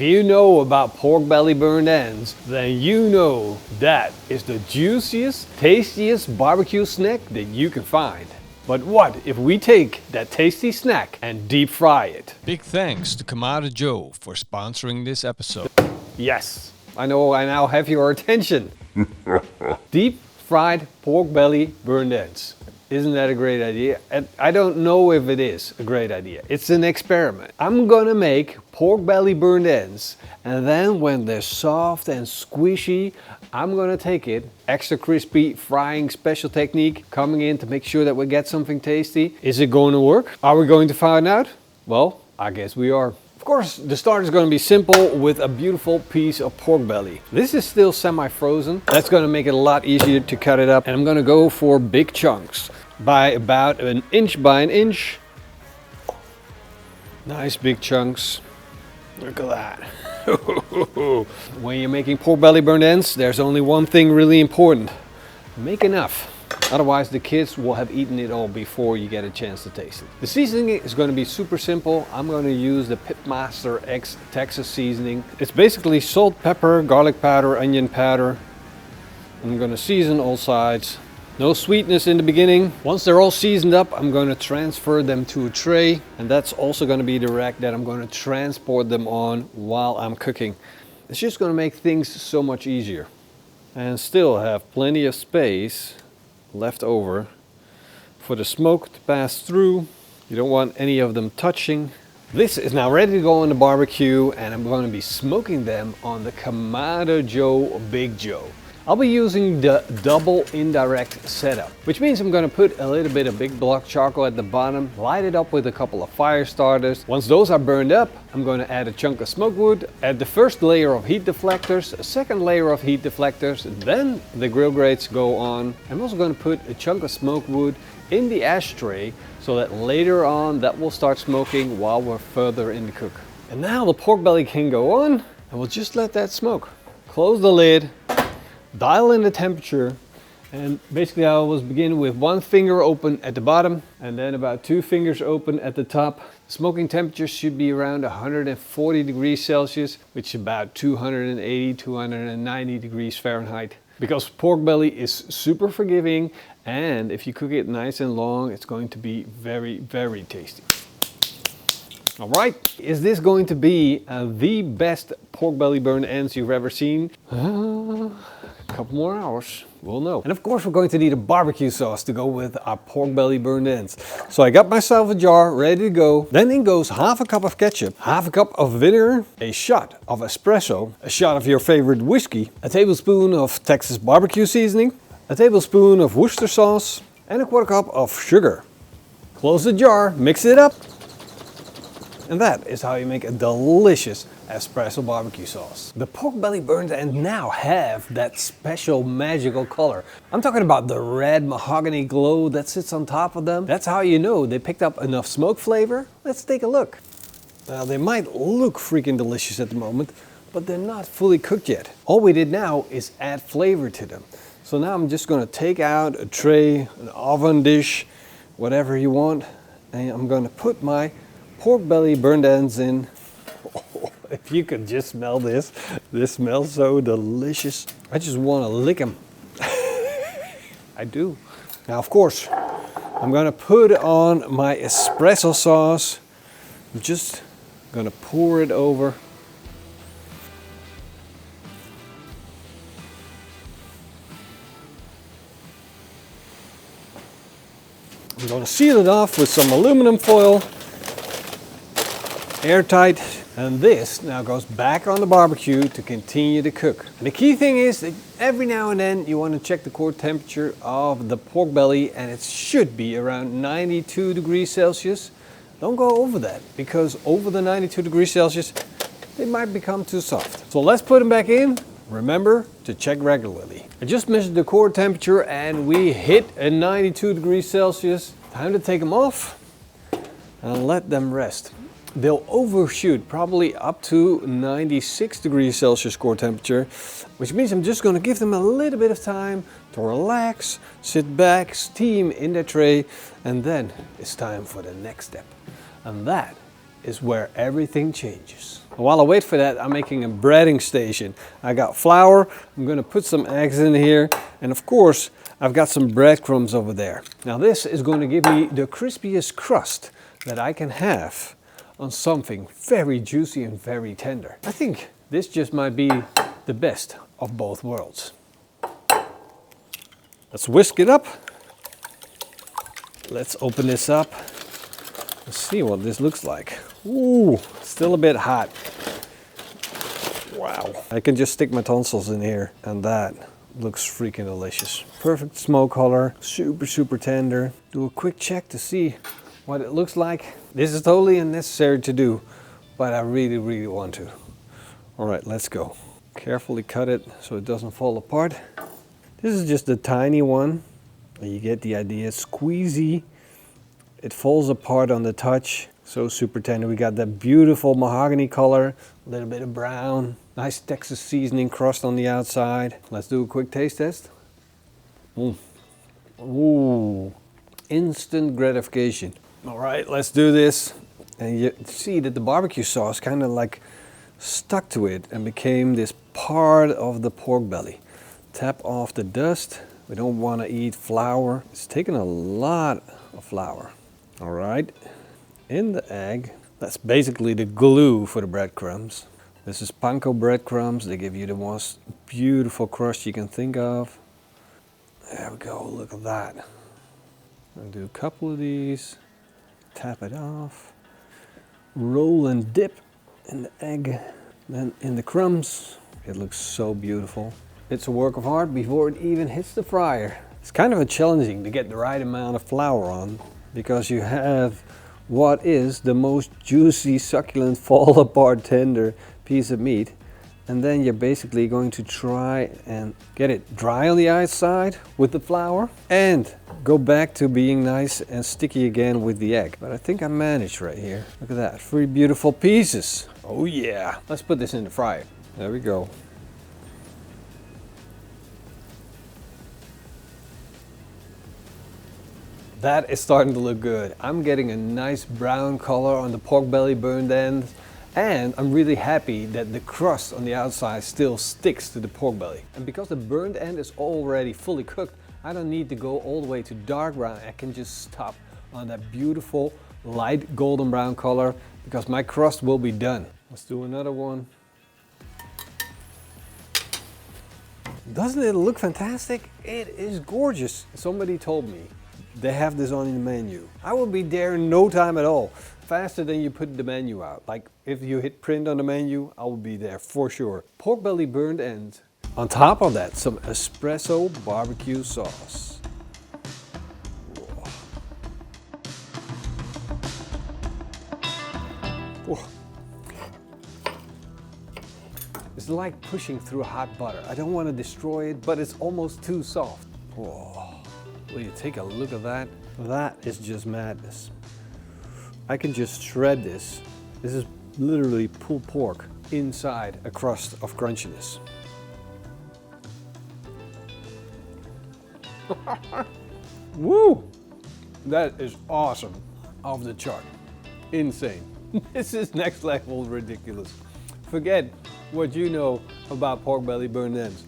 If you know about pork belly burned ends, then you know that is the juiciest, tastiest barbecue snack that you can find. But what if we take that tasty snack and deep fry it? Big thanks to Kamado Joe for sponsoring this episode. Yes, I know I now have your attention. Deep fried pork belly burned ends. Isn't that a great idea? And I don't know if it is a great idea. It's an experiment. I'm gonna make pork belly burned ends, and then when they're soft and squishy, I'm gonna take it, extra crispy frying special technique coming in to make sure that we get something tasty. Is it going to work? Are we going to find out? Well, I guess we are. Of course, the start is going to be simple with a beautiful piece of pork belly. This is still semi-frozen. That's going to make it a lot easier to cut it up. And I'm going to go for big chunks by about an inch by an inch. Nice big chunks. Look at that. When you're making pork belly burned ends, there's only one thing really important. Make enough. Otherwise the kids will have eaten it all before you get a chance to taste it. The seasoning is going to be super simple. I'm going to use the PITMASTERX Texas seasoning. It's basically salt, pepper, garlic powder, onion powder. I'm going to season all sides. No sweetness in the beginning. Once they're all seasoned up, I'm going to transfer them to a tray. And that's also going to be the rack that I'm going to transport them on while I'm cooking. It's just going to make things so much easier. And still have plenty of space left over for the smoke to pass through. You don't want any of them touching. This is now ready to go on the barbecue, and I'm going to be smoking them on the Kamado Joe Big Joe. I'll be using the double indirect setup, which means I'm going to put a little bit of big block charcoal at the bottom, light it up with a couple of fire starters. Once those are burned up, I'm going to add a chunk of smoke wood, add the first layer of heat deflectors, a second layer of heat deflectors, then the grill grates go on. I'm also going to put a chunk of smoke wood in the ashtray so that later on that will start smoking while we're further in the cook. And now the pork belly can go on, and we'll just let that smoke. Close the lid. Dial in the temperature, and basically I always begin with one finger open at the bottom and then about 2 fingers open at the top. The smoking temperature should be around 140 degrees Celsius, which is about 280, 290 degrees Fahrenheit. Because pork belly is super forgiving, and if you cook it nice and long, it's going to be very, very tasty. All right, is this going to be the best pork belly burned ends you've ever seen? A couple more hours, we'll know. And of course we're going to need a barbecue sauce to go with our pork belly burned ends. So I got myself a jar ready to go. Then in goes half a cup of ketchup, half a cup of vinegar, a shot of espresso, a shot of your favorite whiskey, a tablespoon of Texas barbecue seasoning, a tablespoon of Worcester sauce, and a quarter cup of sugar. Close the jar, mix it up. And that is how you make a delicious espresso barbecue sauce. The pork belly burned ends now have that special magical color. I'm talking about the red mahogany glow that sits on top of them. That's how you know they picked up enough smoke flavor. Let's take a look. Now they might look freaking delicious at the moment, but they're not fully cooked yet. All we did now is add flavor to them. So now I'm just gonna take out a tray, an oven dish, whatever you want, and I'm gonna put my pork belly burned ends in. Oh, if you could just smell this. This smells so delicious. I just want to lick them. I do. Now, of course, I'm going to put on my espresso sauce. I'm just going to pour it over. I'm going to seal it off with some aluminum foil. Airtight, and this now goes back on the barbecue to continue to cook. And the key thing is that every now and then you want to check the core temperature of the pork belly, and it should be around 92 degrees Celsius. Don't go over that, because over the 92 degrees Celsius they might become too soft. So let's put them back in. Remember to check regularly. I just measured the core temperature and we hit a 92 degrees Celsius. Time to take them off and let them rest. They'll overshoot probably up to 96 degrees Celsius core temperature, which means I'm just going to give them a little bit of time to relax, sit back, steam in their tray, and then it's time for the next step. And that is where everything changes. While I wait for that, I'm making a breading station. I got flour, I'm gonna put some eggs in here, and of course, I've got some breadcrumbs over there. Now this is going to give me the crispiest crust that I can have on something very juicy and very tender. I think this just might be the best of both worlds. Let's whisk it up. Let's open this up. Let's see what this looks like. Ooh, still a bit hot. Wow. I can just stick my tonsils in here and that looks freaking delicious. Perfect smoke color, super, super tender. Do a quick check to see what it looks like. This is totally unnecessary to do, but I really, really want to. All right, let's go. Carefully cut it so it doesn't fall apart. This is just a tiny one. You get the idea, squeezy. It falls apart on the touch. So super tender. We got that beautiful mahogany color, a little bit of brown, nice Texas seasoning crust on the outside. Let's do a quick taste test. Ooh, instant gratification. All right, let's do this. And you see that the barbecue sauce kind of like stuck to it and became this part of the pork belly. Tap off the dust. We don't want to eat flour. It's taking a lot of flour. All right, in the egg, that's basically the glue for the breadcrumbs. This is panko breadcrumbs. They give you the most beautiful crust you can think of. There we go, look at that. I'll do a couple of these, tap it off, roll and dip in the egg, then in the crumbs. It looks so beautiful. It's a work of art before it even hits the fryer. It's kind of challenging to get the right amount of flour on because you have what is the most juicy, succulent, fall apart tender piece of meat. And then you're basically going to try and get it dry on the outside with the flour and go back to being nice and sticky again with the egg. But I think I managed right here. Look at that, 3 beautiful pieces. Oh yeah. Let's put this in the fryer. There we go. That is starting to look good. I'm getting a nice brown color on the pork belly burned end, and I'm really happy that the crust on the outside still sticks to the pork belly. And because the burned end is already fully cooked, I don't need to go all the way to dark brown. I can just stop on that beautiful light golden brown color because my crust will be done. Let's do another one. Doesn't it look fantastic? It is gorgeous. Somebody told me they have this on the menu. I will be there in no time at all. Faster than you put the menu out. Like if you hit print on the menu, I will be there for sure. Pork belly burned end. On top of that, some espresso barbecue sauce. Whoa. It's like pushing through hot butter. I don't want to destroy it, but it's almost too soft. Whoa. Will you take a look at that? That is just madness. I can just shred this. This is literally pulled pork inside a crust of crunchiness. Woo! That is awesome. Off the chart. Insane. This is next level ridiculous. Forget what you know about pork belly burned ends.